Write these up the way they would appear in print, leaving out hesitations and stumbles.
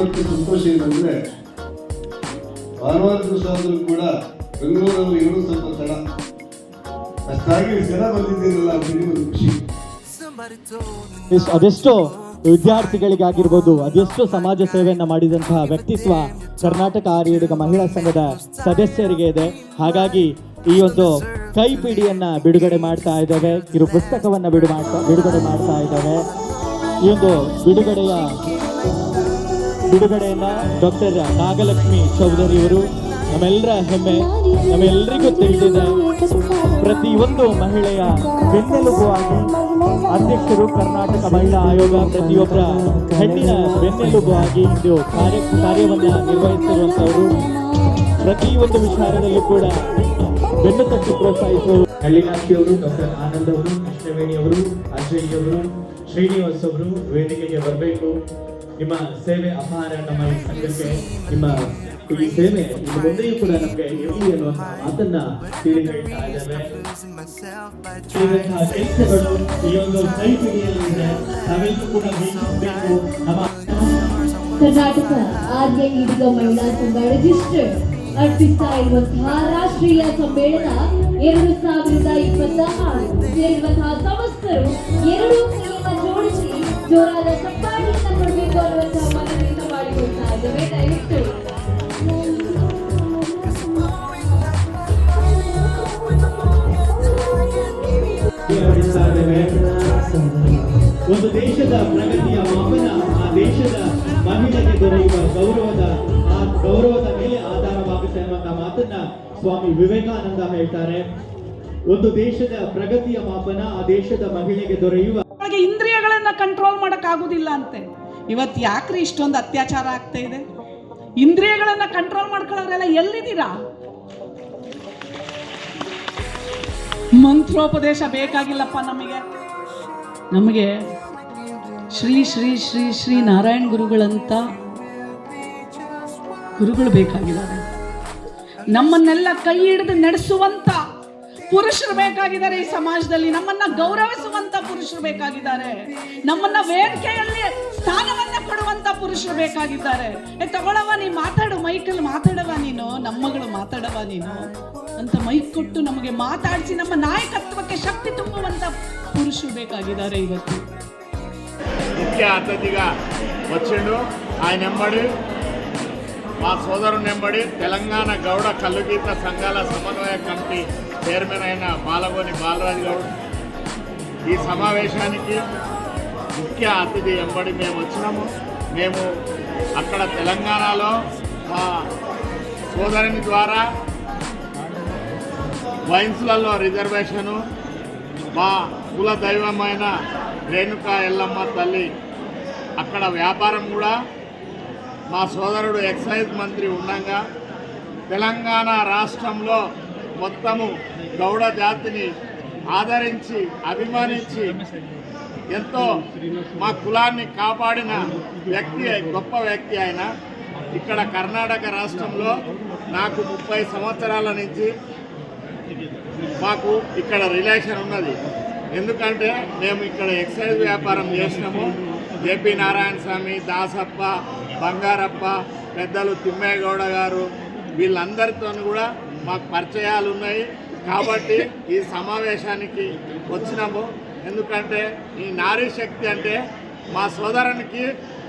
ಮತ್ತು ಸಂತೋಷ ಏನಂದರೆ ಭಾನುವಾರ ದಿವಸ ಆದರೂ ಕೂಡ ಬೆಂಗಳೂರಲ್ಲಿ ಇರೋದು ಸ್ವಲ್ಪ ತಡ, ಅಷ್ಟಾಗಿ ಜನ ಬಂದಿದ್ದೀರಲ್ಲ ಅಂತೇಳಿ ಒಂದು ಖುಷಿ. ಅದೆಷ್ಟೋ ವಿದ್ಯಾರ್ಥಿಗಳಿಗಾಗಿರ್ಬೋದು, ಅದೆಷ್ಟೋ ಸಮಾಜ ಸೇವೆಯನ್ನ ಮಾಡಿದಂತಹ ವ್ಯಕ್ತಿತ್ವ ಕರ್ನಾಟಕ ಆರ್ಯುಡಿಗ ಮಹಿಳಾ ಸಂಘದ ಸದಸ್ಯರಿಗೆ ಇದೆ. ಹಾಗಾಗಿ ಈ ಒಂದು ಕೈಪಿಡಿಯನ್ನ ಬಿಡುಗಡೆ ಮಾಡ್ತಾ ಇದ್ದೇವೆ, ಕಿರು ಪುಸ್ತಕವನ್ನ ಬಿಡುಗಡೆ ಮಾಡ್ತಾ ಇದ್ದೇವೆ. ಈ ಒಂದು ಬಿಡುಗಡೆಯನ್ನ ಡಾಕ್ಟರ್ ನಾಗಲಕ್ಷ್ಮಿ ಚೌಧರಿಯವರು, ನಮ್ಮೆಲ್ಲರ ಹೆಮ್ಮೆ, ನಮ್ಮೆಲ್ಲರಿಗೂ ತಿಳಿದಿದೆ. ಪ್ರತಿಯೊಂದು ಮಹಿಳೆಯ ಬೆನ್ನೆಲುಬು ಆಗಿ ಅಧ್ಯಕ್ಷರು, ಕರ್ನಾಟಕ ಮಹಿಳಾ ಆಯೋಗ ಪ್ರತಿಯೊಬ್ಬರ ಹೆಣ್ಣಿನ ಬೆನ್ನೆಲುಬು ಆಗಿ ಇಂದು ಕಾರ್ಯವನ್ನು ನಿರ್ವಹಿಸಿರುವಂತವರು. ಪ್ರತಿಯೊಂದು ವಿಚಾರದಲ್ಲೂ ಕೂಡ ಬೆನ್ನು ತಟ್ಟಿ ಪ್ರೋತ್ಸಾಹಿಸುವರು. ಹಳ್ಳಿನಾಥಿಯವರು, ಡಾಕ್ಟರ್ ಆನಂದ್ ಅವರು, ಕೃಷ್ಣವೇಣಿ ಅವರು, ಅಜಯ್ ಅವರು, ಶ್ರೀನಿವಾಸ್ ಅವರು ವೇದಿಕೆಗೆ ಬರಬೇಕು. ನಿಮ್ಮ ಸೇವೆ ಅಪಾರ. ನಮ್ಮ ಈ ಸಂಘಕ್ಕೆ ನಿಮ್ಮ ಈ ಸೇವೆ ಇನ್ನು ಮುಂದೆಯೂ ಕೂಡ ನಮಗೆ ಇರಲಿ ಅನ್ನುವಂಥ ಮಾತನ್ನ ತಿಳಿ ಹೇಳ್ತಾ ಇದ್ದೇವೆ. ಕೆಲಸಗಳು ಈ ಒಂದು ಕೈಪಿಡಿಯಲ್ಲಿದೆ, ನಾವೆಲ್ಲರೂ ಕೂಡ ವೀಕ್ಷಿಸಬೇಕು. ನಮ್ಮ ಕರ್ನಾಟಕ ಆರ್ಯ ಈಡಿಗ ಮಹಿಳಾ ಸಂಘ ರಿಜಿಸ್ಟರ್ಡ್ ಅರ್ಪಿಸ್ತಾ ಇರುವಂತಹ ರಾಷ್ಟ್ರೀಯ ಸಮ್ಮೇಳನ 2026 ಸೇರಿರುವಂತಹ ಸಮಸ್ತರು ಎರಡು ಕೈಯನ್ನು ಜೋಡಿಸಿ ಜೋರಾದ ಚಪ್ಪಾಳೆಯನ್ನ ಕೊಡಬೇಕು ಅನ್ನುವಂತಹ ಮನವಿಯನ್ನು ಮಾಡಿಕೊಳ್ತಾ ಇದ್ದೇವೆ. ದಯವಿಟ್ಟು ಒಂದು ದೇಶದ ಪ್ರಗತಿಯ ಮಾಪನ ಆ ದೇಶದ ಮಹಿಳೆಗೆ ದೊರೆಯುವ ಗೌರವದ ಮೇಲೆ ಆಧಾರವಾಗುತ್ತೆ ಎನ್ನುವಂತಹ ಮಾತನ್ನ ಸ್ವಾಮಿ ವಿವೇಕಾನಂದ ಹೇಳ್ತಾರೆ. ಒಂದು ದೇಶದ ಪ್ರಗತಿಯ ಮಾಪನ ಆ ದೇಶದ ಮಹಿಳೆಗೆ ದೊರೆಯುವ ಇಂದ್ರಿಯಗಳನ್ನ ಕಂಟ್ರೋಲ್ ಮಾಡಕ್ ಆಗುದಿಲ್ಲ ಅಂತೆ. ಇವತ್ತು ಯಾಕ್ರಿ ಇಷ್ಟೊಂದು ಅತ್ಯಾಚಾರ ಆಗ್ತಾ ಇದೆ? ಇಂದ್ರಿಯಗಳನ್ನ ಕಂಟ್ರೋಲ್ ಮಾಡ್ಕೊಳ್ಳೋರೆಲ್ಲ ಎಲ್ಲಿದ್ದೀರಾ? ಮಂತ್ರೋಪದೇಶ ಬೇಕಾಗಿಲ್ಲಪ್ಪ ನಮಗೆ ಶ್ರೀ ಶ್ರೀ ಶ್ರೀ ಶ್ರೀ ನಾರಾಯಣ ಗುರುಗಳಂತ ಗುರುಗಳು ಬೇಕಾಗಿದ್ದಾರೆ. ನಮ್ಮನ್ನೆಲ್ಲ ಕೈ ಹಿಡಿದು ನಡೆಸುವಂತ ಪುರುಷರು ಬೇಕಾಗಿದ್ದಾರೆ ಈ ಸಮಾಜದಲ್ಲಿ. ನಮ್ಮನ್ನ ಗೌರವಿಸುವಂತ ಪುರುಷರು ಬೇಕಾಗಿದ್ದಾರೆ. ನಮ್ಮನ್ನ ವೇದಿಕೆಯಲ್ಲಿ ಸ್ಥಾನವನ್ನ ಕೊಡುವಂತ ಪುರುಷರು ಬೇಕಾಗಿದ್ದಾರೆ. ತಗೊಳವ, ನೀ ಮಾತಾಡು, ಮೈಕಲ್ಲಿ ಮಾತಾಡವ, ನೀನು ನಮ್ಮಗಳು ಮಾತಾಡವ ನೀನು ಅಂತ ಮೈಕ್ ಕೊಟ್ಟು ನಮಗೆ ಮಾತಾಡಿಸಿ ನಮ್ಮ నాయకత్వಕ್ಕೆ శక్తి ತುಂಬುವಂತ పురుషులు ಬೇಕಾಗಿದ್ದಾರೆ ಇವತ್ತು. ముఖ్య అతిథిగా వచ్చిండు. ఆయన ఎంబడి మా సోదరుని ఎంబడి తెలంగాణ గౌడ కల్లుగీత సంఘాల సమన్వయ కమిటీ చైర్మన్ అయిన బాలగోని బాలరాజు గౌడ్. ఈ సమావేశానికి ముఖ్య అతిథి ఎంబడి మేము వచ్చినాము. మేము అక్కడ తెలంగాణలో మా సోదరుని ద్వారా వైన్స్లలో రిజర్వేషను, మా కుల దైవమైన రేణుకా ఎల్లమ్మ తల్లి అక్కడ వ్యాపారం కూడా మా సోదరుడు ఎక్సైజ్ మంత్రి ఉండగా తెలంగాణ రాష్ట్రంలో మొత్తము గౌడ జాతిని ఆదరించి అభిమానించి ఎంతో మా కులాన్ని కాపాడిన వ్యక్తి, గొప్ప వ్యక్తి ఆయన. ఇక్కడ కర్ణాటక రాష్ట్రంలో నాకు 30 సంవత్సరాల నుంచి మాకు ఇక్కడ రిలేషన్ ఉన్నది. ఎందుకంటే మేము ఇక్కడ ఎక్సైజ్ వ్యాపారం చేసినాము. జేపీ నారాయణ స్వామి, దాసప్ప, బంగారప్ప, పెద్దలు తిమ్మేగౌడ గారు, వీళ్ళందరితో కూడా మాకు పరిచయాలు ఉన్నాయి. కాబట్టి ఈ సమావేశానికి వచ్చినాము. ఎందుకంటే ఈ నారీ శక్తి అంటే మా సోదరునికి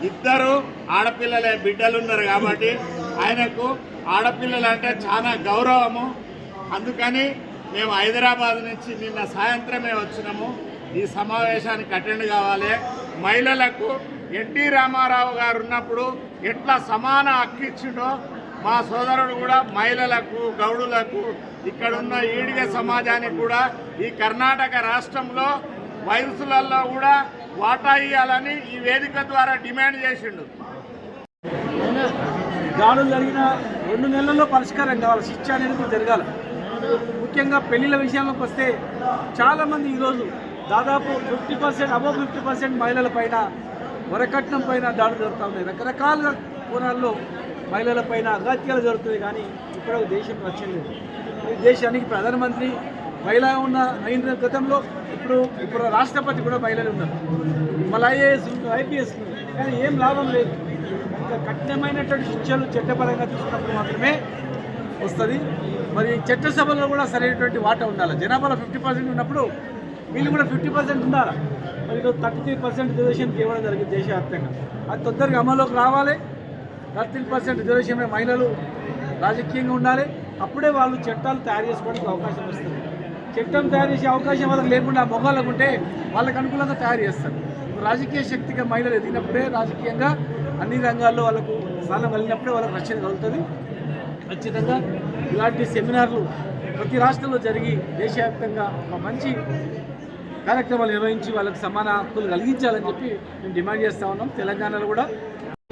2 ఆడపిల్లలే బిడ్డలు ఉన్నారు. కాబట్టి ఆయనకు ఆడపిల్లలు అంటే చాలా గౌరవము. అందుకని మేము హైదరాబాద్ నుంచి నిన్న సాయంత్రమే వచ్చినాము. ఈ సమావేశానికి అటెండ్ కావాలి. మహిళలకు ఎన్టీ రామారావు గారు ఉన్నప్పుడు ఎట్లా సమాన హక్కు ఇచ్చిండో మా సోదరుడు కూడా మహిళలకు, గౌడులకు, ఇక్కడున్న ఈడిగ సమాజానికి కూడా ఈ కర్ణాటక రాష్ట్రంలో వయసులలో కూడా వాటా ఇవ్వాలని ఈ వేదిక ద్వారా డిమాండ్ చేసిండు. దాడులు జరిగిన 2 నెలల్లో పరిష్కారం కావాలి, శిక్ష అనేది జరగాలి. ముఖ్యంగా పెళ్లిళ్ళ విషయంలోకి వస్తే చాలామంది ఈరోజు దాదాపు 50% అబవ్ 50% మహిళల పైన, వరకట్నం పైన దాడులు జరుగుతూ ఉన్నాయి. రకరకాల కోణాల్లో మహిళల పైన అగత్యాలు జరుగుతుంది. కానీ ఇప్పుడు దేశం వచ్చింది. ఈ దేశానికి ప్రధానమంత్రి మహిళ అయిన గతంలో ఇప్పుడు రాష్ట్రపతి కూడా మహిళలు ఉన్నారు. మళ్ళీ ఐఏఎస్, ఐపీఎస్, కానీ ఏం లాభం లేదు. ఇంకా కఠినమైనటువంటి శిక్షలు చట్టపరంగా తీసుకున్నప్పుడు మాత్రమే వస్తుంది. మరి చట్టసభలో కూడా సరైనటువంటి వాటా ఉండాలి. జనాభాలో 50% ఉన్నప్పుడు వీళ్ళు కూడా 50% ఉండాలి. మరి ఈరోజు 33% రిజర్వేషన్కి ఇవ్వడం జరిగింది దేశవ్యాప్తంగా. అది తొందరగా అమల్లోకి రావాలి. 33% రిజర్వేషన్ మహిళలు రాజకీయంగా ఉండాలి. అప్పుడే వాళ్ళు చట్టాలు తయారు చేసుకోవడానికి అవకాశం వస్తుంది. చట్టం తయారు చేసే అవకాశం వాళ్ళకి లేకుండా మొగాళ్ళకు ఉంటే వాళ్ళకి అనుకూలంగా తయారు చేస్తారు. రాజకీయ శక్తిగా మహిళలు ఎదిగినప్పుడే రాజకీయంగా అన్ని రంగాల్లో వాళ్ళకు స్థానం కలిగినప్పుడే వాళ్ళకి రక్షణ కలుగుతుంది. ఖచ్చితంగా ఇలాంటి సెమినార్లు ప్రతి రాష్ట్రంలో జరిగి దేశవ్యాప్తంగా ఒక మంచి కార్యక్రమాలు నిర్వహించి వాళ్ళకి సమాన హక్కులు కలిగించాలని చెప్పి మేము డిమాండ్ చేస్తూ ఉన్నాం. తెలంగాణలో కూడా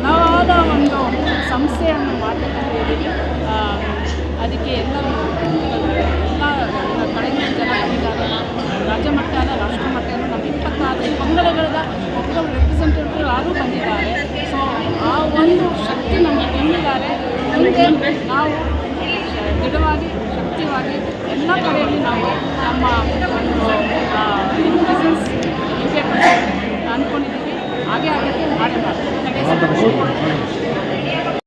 ನಾವಾದ ಒಂದು ಸಂಸ್ಥೆಯನ್ನು ಮಾಡಬೇಕಾಗಿದೆ. ಅದಕ್ಕೆ ಎಲ್ಲ ಕಡಿಮೆ ಜನ ಇದ್ದಾರೆ. ರಾಜ್ಯ ಮಟ್ಟ ಅಲ್ಲ, ರಾಷ್ಟ್ರ ಮಟ್ಟ ಅಲ್ಲ, ನಮ್ಮ 26 ಪಂಗಡಗಳ ಒಬ್ಬರು ರೆಪ್ರೆಸೆಂಟೇಟಿವ್ ಯಾರೂ ಬಂದಿದ್ದಾರೆ. ಸೊ ಆ ಒಂದು ಶಕ್ತಿ ನಮಗೆ ತಂದಿದ್ದಾರೆ. ಮುಂದೆ ನಾವು ದೃಢವಾಗಿ ಶಕ್ತಿಯಾಗಿ ಎಲ್ಲ ಕಡೆಯಲ್ಲಿ ನಾವು ನಮ್ಮ ಬಿಸ್ನೆಸ್ ಇರಬೇಕು ಅಂದ್ಕೊಂಡಿದ್ದೀವಿ. ಹಾಗೆ ಆಗಕ್ಕೆ ಮಾಡೇ ಮಾಡ್ತೀವಿ.